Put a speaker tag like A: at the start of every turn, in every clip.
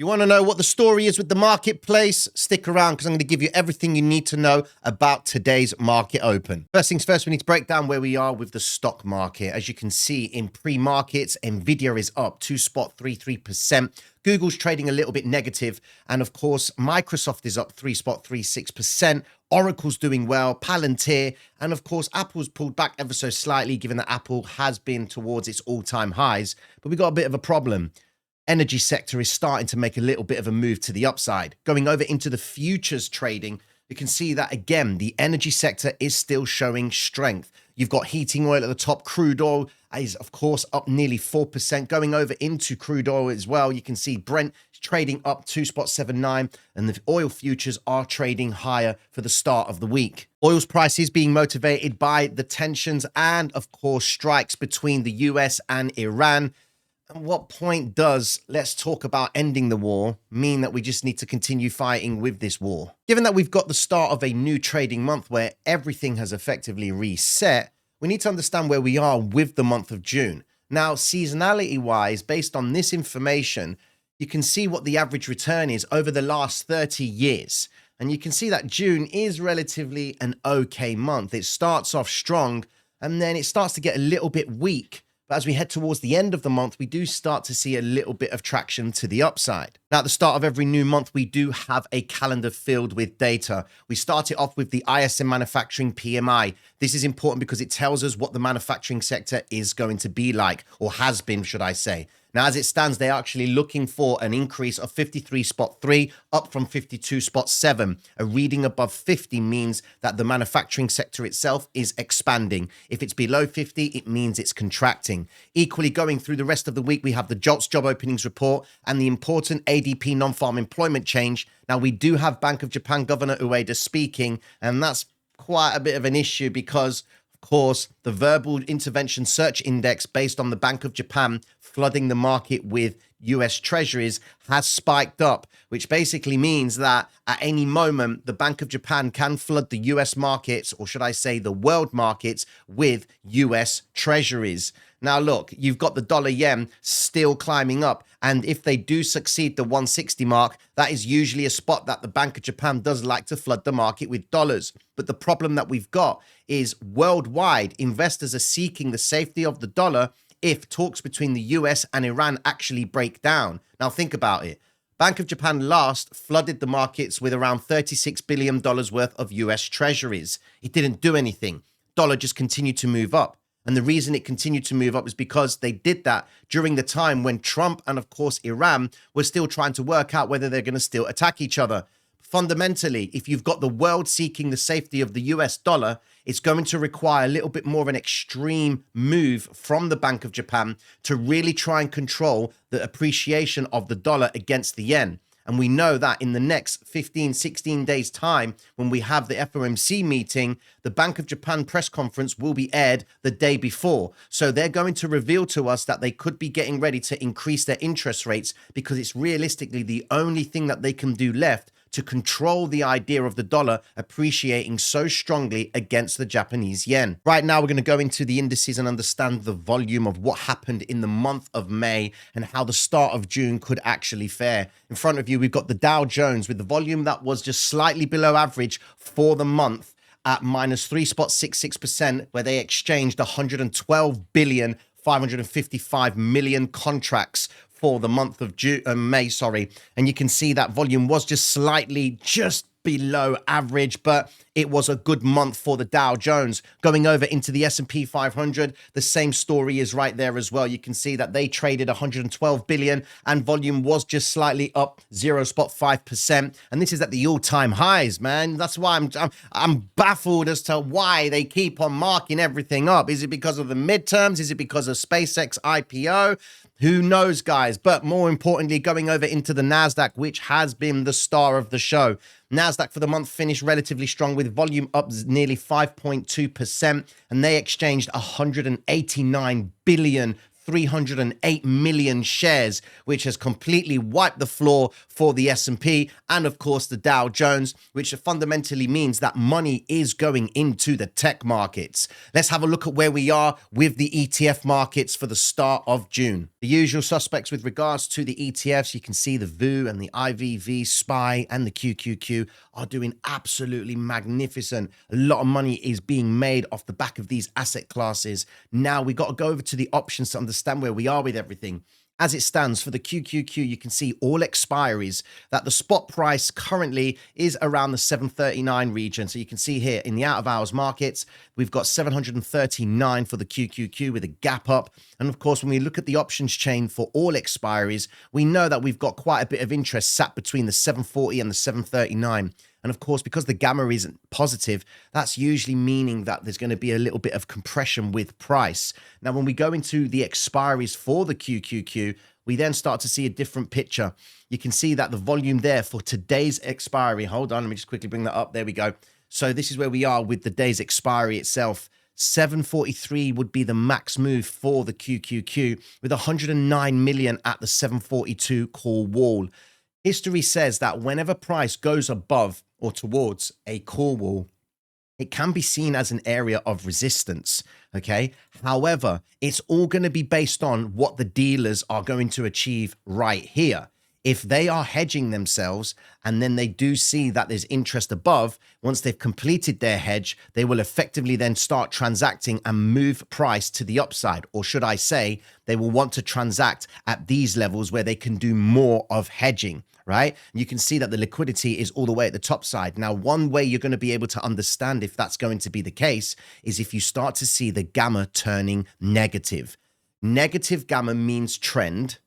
A: You want to know what the story is with the marketplace? Stick around because I'm going to give you everything you need to know about today's market open. First things first, we need to break down where we are with the stock market. As you can see in pre-markets, Nvidia is up 2.33%. Google's trading a little bit negative, and of course, Microsoft is up 3.36%. Oracle's doing well, Palantir, and of course, Apple's pulled back ever so slightly, given that Apple has been towards its all-time highs. But we've got a bit of a problem. Energy sector is starting to make a little bit of a move to the upside. Going over into the futures trading, you can see that again, the energy sector is still showing strength. You've got heating oil at the top. Crude oil is, of course, up nearly 4%. Going over into crude oil as well, you can see Brent is trading up 2.79, and the oil futures are trading higher for the start of the week. Oil's price is being motivated by the tensions and, of course, strikes between the US and Iran. At what point does let's talk about ending the war mean that we just need to continue fighting with this war? Given that we've got the start of a new trading month where everything has effectively reset, we need to understand where we are with the month of June. Now, seasonality-wise, based on this information, you can see what the average return is over the last 30 years. And you can see that June is relatively an okay month. It starts off strong, and then it starts to get a little bit weak. But as we head towards the end of the month, we do start to see a little bit of traction to the upside. Now, at the start of every new month, we do have a calendar filled with data. We start it off with the ISM manufacturing PMI. This is important because it tells us what the manufacturing sector is going to be like, or has been, should I say. Now, as it stands, they're actually looking for an increase of 53.3, up from 52.7. A reading above 50 means that the manufacturing sector itself is expanding. If it's below 50, it means it's contracting. Equally, going through the rest of the week, we have the JOLTS job openings report and the important ADP non-farm employment change. Now, we do have Bank of Japan Governor Ueda speaking, and that's quite a bit of an issue because, of course, the verbal intervention search index based on the Bank of Japan flooding the market with US treasuries has spiked up, which basically means that at any moment, the Bank of Japan can flood the US markets, or should I say the world markets, with US treasuries. Now, look, you've got the dollar yen still climbing up. And if they do succeed the 160 mark, that is usually a spot that the Bank of Japan does like to flood the market with dollars. But the problem that we've got is worldwide, investors are seeking the safety of the dollar if talks between the US and Iran actually break down. Now, think about it. Bank of Japan last flooded the markets with around $36 billion worth of US treasuries. It didn't do anything. Dollar just continued to move up. And the reason it continued to move up is because they did that during the time when Trump and, of course, Iran were still trying to work out whether they're going to still attack each other. Fundamentally, if you've got the world seeking the safety of the US dollar, it's going to require a little bit more of an extreme move from the Bank of Japan to really try and control the appreciation of the dollar against the yen. And we know that in the next 15, 16 days' time, when we have the FOMC meeting, the Bank of Japan press conference will be aired the day before. So they're going to reveal to us that they could be getting ready to increase their interest rates because it's realistically the only thing that they can do left to control the idea of the dollar appreciating so strongly against the Japanese yen. Right now, we're going to go into the indices and understand the volume of what happened in the month of May and how the start of June could actually fare. In front of you, we've got the Dow Jones with the volume that was just slightly below average for the month at minus 3.66%, where they exchanged 112 billion 555 million contracts for the month of May, and you can see that volume was just slightly below average, but it was a good month for the Dow Jones. Going over into the S&P 500, the same story is right there as well. You can see that they traded 112 billion and volume was just slightly up 0.5%. And this is at the all-time highs, man. That's why I'm baffled as to why they keep on marking everything up. Is it because of the midterms? Is it because of SpaceX IPO? Who knows, guys? But more importantly, going over into the NASDAQ, which has been the star of the show. NASDAQ for the month finished relatively strong with volume up nearly 5.2%, and they exchanged 189 billion 308 million shares, which has completely wiped the floor for the S&P and, of course, the Dow Jones, which fundamentally means that money is going into the tech markets. Let's have a look at where we are with the ETF markets for the start of June. The usual suspects with regards to the ETFs, you can see the VU and the IVV, SPY and the QQQ are doing absolutely magnificent. A lot of money is being made off the back of these asset classes. Now we got to go over to the options to understand where we are with everything. As it stands for the QQQ, you can see all expiries that the spot price currently is around the 739 region. So you can see here in the out of hours markets, we've got 739 for the QQQ with a gap up. And of course, when we look at the options chain for all expiries, we know that we've got quite a bit of interest sat between the 740 and the 739. And of course, because the gamma isn't positive, that's usually meaning that there's going to be a little bit of compression with price. Now, when we go into the expiries for the QQQ, we then start to see a different picture. You can see that the volume there for today's expiry, hold on, let me just quickly bring that up. There we go. So this is where we are with the day's expiry itself. 743 would be the max move for the QQQ with 109 million at the 742 call wall. History says that whenever price goes above or towards a call wall, it can be seen as an area of resistance, okay? However, it's all going to be based on what the dealers are going to achieve right here. If they are hedging themselves and then they do see that there's interest above, once they've completed their hedge, they will effectively then start transacting and move price to the upside. Or should I say, they will want to transact at these levels where they can do more of hedging, right? You can see that the liquidity is all the way at the top side. Now, one way you're going to be able to understand if that's going to be the case is if you start to see the gamma turning negative. Negative gamma means trend.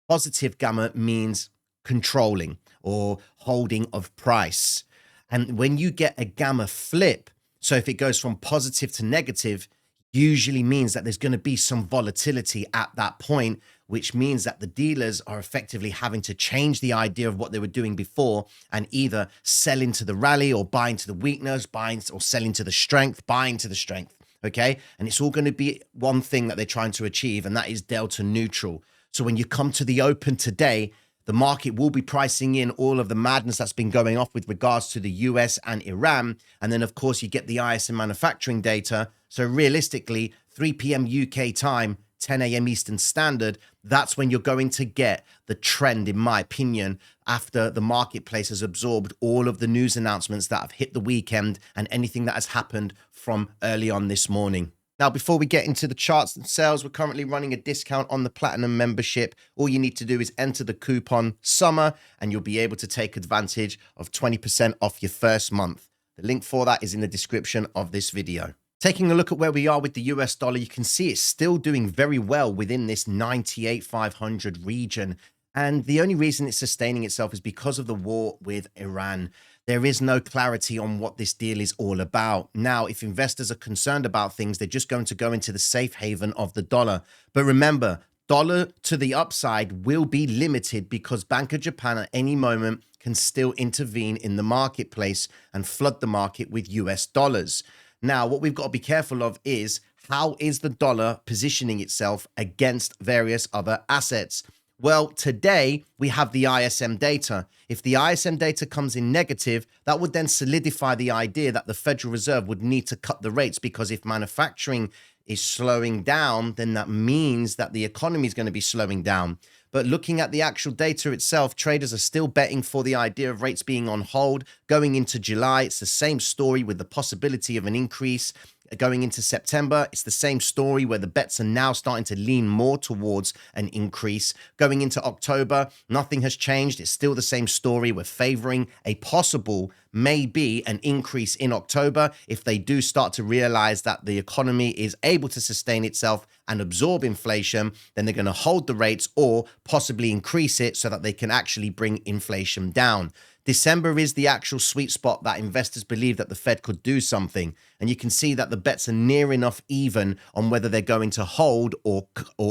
A: Positive gamma means controlling or holding of price. And when you get a gamma flip, so if it goes from positive to negative, usually means that there's going to be some volatility at that point, which means that the dealers are effectively having to change the idea of what they were doing before and either sell into the rally or buy into the weakness, buying or sell into the strength, buy into the strength. Okay. And it's all going to be one thing that they're trying to achieve, and that is delta neutral. So when you come to the open today, the market will be pricing in all of the madness that's been going off with regards to the US and Iran. And then, of course, you get the ISM manufacturing data. So realistically, 3 p.m. UK time, 10 a.m. Eastern Standard, that's when you're going to get the trend, in my opinion, after the marketplace has absorbed all of the news announcements that have hit the weekend and anything that has happened from early on this morning. Now, before we get into the charts themselves, we're currently running a discount on the Platinum membership. All you need to do is enter the coupon SUMMER and you'll be able to take advantage of 20% off your first month. The link for that is in the description of this video. Taking a look at where we are with the US dollar, you can see it's still doing very well within this 98,500 region. And the only reason it's sustaining itself is because of the war with Iran. There is no clarity on what this deal is all about. Now, if investors are concerned about things, they're just going to go into the safe haven of the dollar. But remember, dollar to the upside will be limited because Bank of Japan at any moment can still intervene in the marketplace and flood the market with US dollars. Now, what we've got to be careful of is how is the dollar positioning itself against various other assets? Well, today we have the ISM data. If the ISM data comes in negative, that would then solidify the idea that the Federal Reserve would need to cut the rates, because if manufacturing is slowing down, then that means that the economy is going to be slowing down. But looking at the actual data itself, traders are still betting for the idea of rates being on hold going into July. It's the same story with the possibility of an increase. Going into September, it's the same story where the bets are now starting to lean more towards an increase. Going into October, nothing has changed. It's still the same story. We're favoring a possible, maybe an increase in October if they do start to realize that the economy is able to sustain itself and absorb inflation. Then they're going to hold the rates or possibly increase it so that they can actually bring inflation down. December is the actual sweet spot that investors believe that the Fed could do something. And you can see that the bets are near enough even on whether they're going to hold or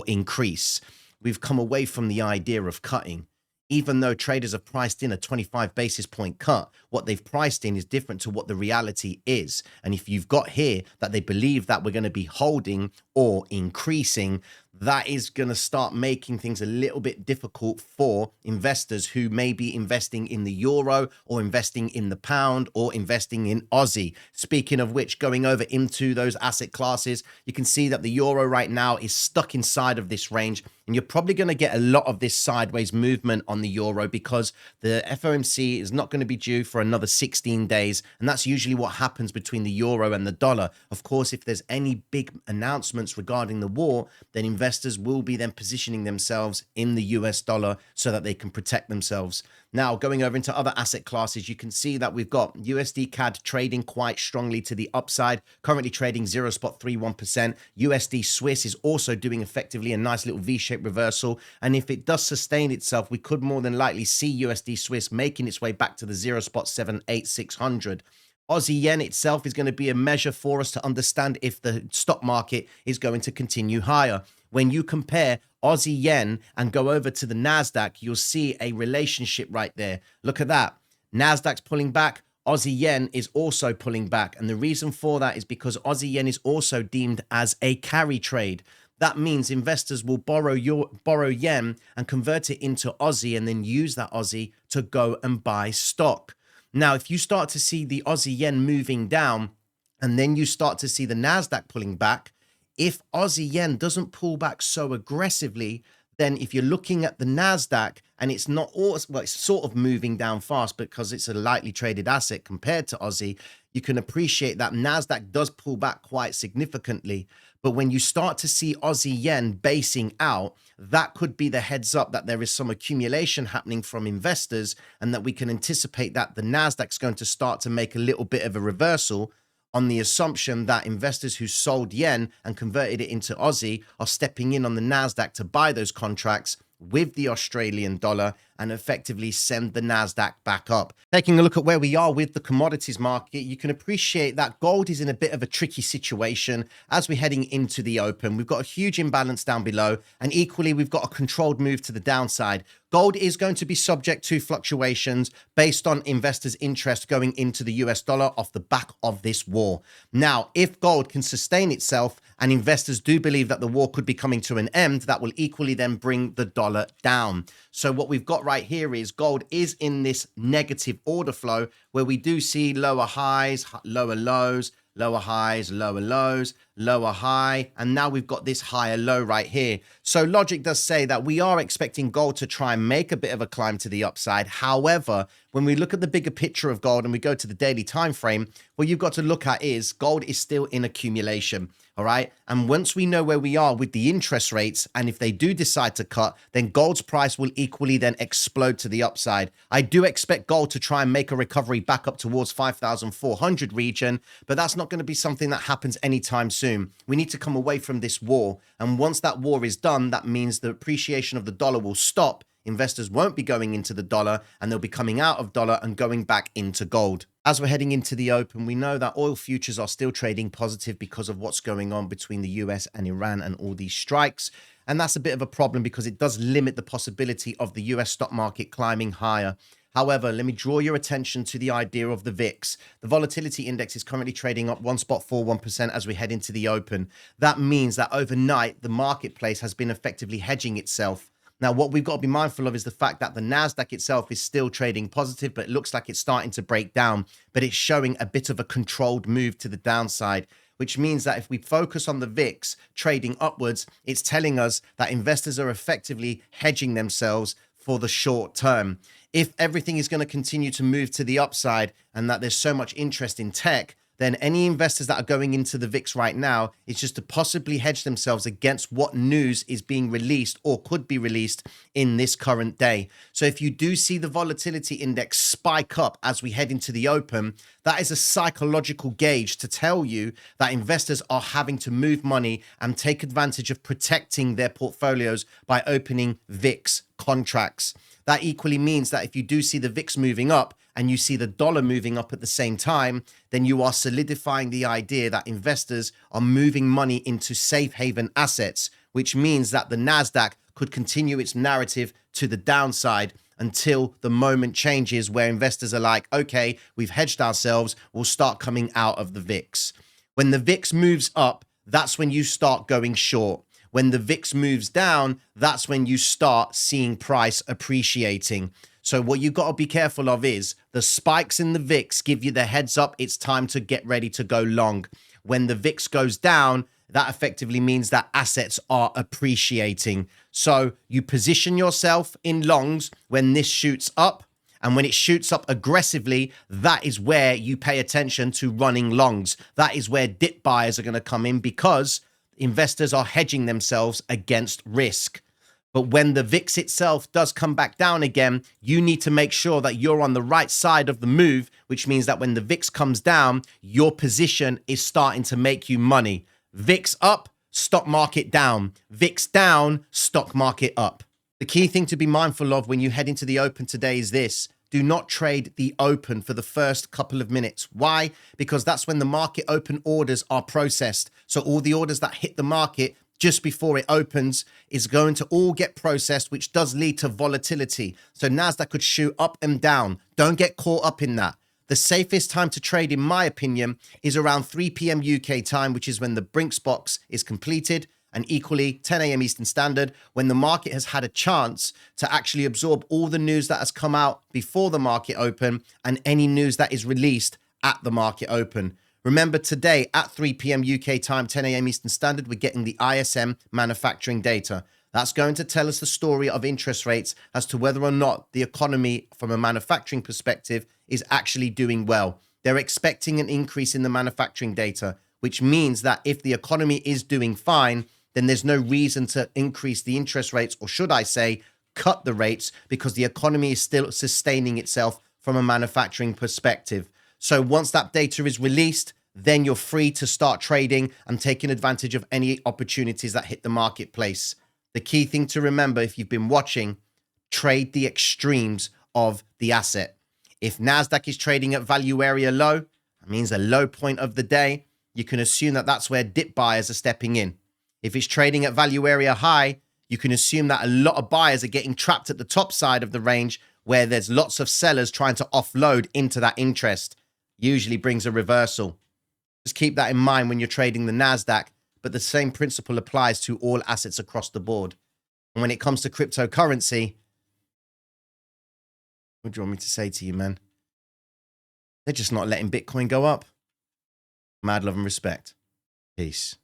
A: increase. We've come away from the idea of cutting. Even though traders have priced in a 25 basis point cut, what they've priced in is different to what the reality is. And if you've got here that they believe that we're going to be holding or increasing, that is going to start making things a little bit difficult for investors who may be investing in the euro or investing in the pound or investing in Aussie. Speaking of which, going over into those asset classes, you can see that the euro right now is stuck inside of this range. And you're probably going to get a lot of this sideways movement on the euro because the FOMC is not going to be due for another 16 days. And that's usually what happens between the euro and the dollar. Of course, if there's any big announcements regarding the war, then investors will be then positioning themselves in the US dollar so that they can protect themselves. Now, going over into other asset classes, you can see that we've got USD CAD trading quite strongly to the upside, currently trading 0.31%. USD Swiss is also doing effectively a nice little V-shaped reversal. And if it does sustain itself, we could more than likely see USD Swiss making its way back to the 0.78600. Aussie yen itself is going to be a measure for us to understand if the stock market is going to continue higher. When you compare Aussie yen and go over to the NASDAQ, you'll see a relationship right there. Look at that. NASDAQ's pulling back. Aussie yen is also pulling back. And the reason for that is because Aussie yen is also deemed as a carry trade. That means investors will borrow yen and convert it into Aussie and then use that Aussie to go and buy stock. Now, if you start to see the Aussie yen moving down and then you start to see the NASDAQ pulling back, if Aussie yen doesn't pull back so aggressively, then if you're looking at the NASDAQ and it's not all, well, it's sort of moving down fast because it's a lightly traded asset compared to Aussie, you can appreciate that NASDAQ does pull back quite significantly. But when you start to see Aussie yen basing out, that could be the heads up that there is some accumulation happening from investors and that we can anticipate that the NASDAQ's going to start to make a little bit of a reversal on the assumption that investors who sold yen and converted it into Aussie are stepping in on the NASDAQ to buy those contracts with the Australian dollar and effectively send the NASDAQ back up. Taking a look at where we are with the commodities market, you can appreciate that gold is in a bit of a tricky situation as we're heading into the open. We've got a huge imbalance down below, and equally, we've got a controlled move to the downside. Gold is going to be subject to fluctuations based on investors' interest going into the US dollar off the back of this war. Now, if gold can sustain itself and investors do believe that the war could be coming to an end, that will equally then bring the dollar down. So what we've got right here is gold is in this negative order flow where we do see lower highs, lower lows, lower highs, lower lows, lower high, and now we've got this higher low right here. So logic does say that we are expecting gold to try and make a bit of a climb to the upside. However, when we look at the bigger picture of gold and we go to the daily time frame, what you've got to look at is gold is still in accumulation. All right. And once we know where we are with the interest rates, and if they do decide to cut, then gold's price will equally then explode to the upside. I do expect gold to try and make a recovery back up towards 5,400 region, but that's not going to be something that happens anytime soon. We need to come away from this war. And once that war is done, that means the appreciation of the dollar will stop. Investors won't be going into the dollar and they'll be coming out of dollar and going back into gold. As we're heading into the open, we know that oil futures are still trading positive because of what's going on between the US and Iran and all these strikes. And that's a bit of a problem because it does limit the possibility of the US stock market climbing higher. However, let me draw your attention to the idea of the VIX. The volatility index is currently trading up 1.41% as we head into the open. That means that overnight, the marketplace has been effectively hedging itself. Now, what we've got to be mindful of is the fact that the NASDAQ itself is still trading positive, but it looks like it's starting to break down, but it's showing a bit of a controlled move to the downside, which means that if we focus on the VIX trading upwards, it's telling us that investors are effectively hedging themselves for the short term. If everything is going to continue to move to the upside and that there's so much interest in tech, then any investors that are going into the VIX right now is just to possibly hedge themselves against what news is being released or could be released in this current day. So if you do see the volatility index spike up as we head into the open, that is a psychological gauge to tell you that investors are having to move money and take advantage of protecting their portfolios by opening VIX contracts. That equally means that if you do see the VIX moving up and you see the dollar moving up at the same time, then you are solidifying the idea that investors are moving money into safe haven assets, which means that the NASDAQ could continue its narrative to the downside until the moment changes where investors are like, okay, we've hedged ourselves, we'll start coming out of the VIX. When the VIX moves up, that's when you start going short. When the VIX moves down, that's when you start seeing price appreciating. So what you've got to be careful of is the spikes in the VIX give you the heads up. It's time to get ready to go long. When the VIX goes down, that effectively means that assets are appreciating. So you position yourself in longs when this shoots up. And when it shoots up aggressively, that is where you pay attention to running longs. That is where dip buyers are going to come in because investors are hedging themselves against risk. But when the VIX itself does come back down again, you need to make sure that you're on the right side of the move, which means that when the VIX comes down, your position is starting to make you money. VIX up, stock market down. VIX down, stock market up. The key thing to be mindful of when you head into the open today is this. Do not trade the open for the first couple of minutes. Why? Because that's when the market open orders are processed. So all the orders that hit the market just before it opens is going to all get processed, which does lead to volatility. So NASDAQ could shoot up and down. Don't get caught up in that. The safest time to trade, in my opinion, is around 3 p.m. UK time, which is when the Brinks box is completed, and equally 10 a.m. Eastern Standard, when the market has had a chance to actually absorb all the news that has come out before the market open and any news that is released at the market open. Remember, today at 3 p.m. UK time, 10 a.m. Eastern Standard, we're getting the ISM manufacturing data. That's going to tell us the story of interest rates as to whether or not the economy from a manufacturing perspective is actually doing well. They're expecting an increase in the manufacturing data, which means that if the economy is doing fine, then there's no reason to increase the interest rates, or should I say, cut the rates, because the economy is still sustaining itself from a manufacturing perspective. So once that data is released, then you're free to start trading and taking advantage of any opportunities that hit the marketplace. The key thing to remember, if you've been watching, trade the extremes of the asset. If NASDAQ is trading at value area low, that means a low point of the day, you can assume that that's where dip buyers are stepping in. If it's trading at value area high, you can assume that a lot of buyers are getting trapped at the top side of the range where there's lots of sellers trying to offload into that interest. Usually brings a reversal. Just keep that in mind when you're trading the NASDAQ, but the same principle applies to all assets across the board. And when it comes to cryptocurrency, what do you want me to say to you, man? They're just not letting Bitcoin go up. Mad love and respect. Peace.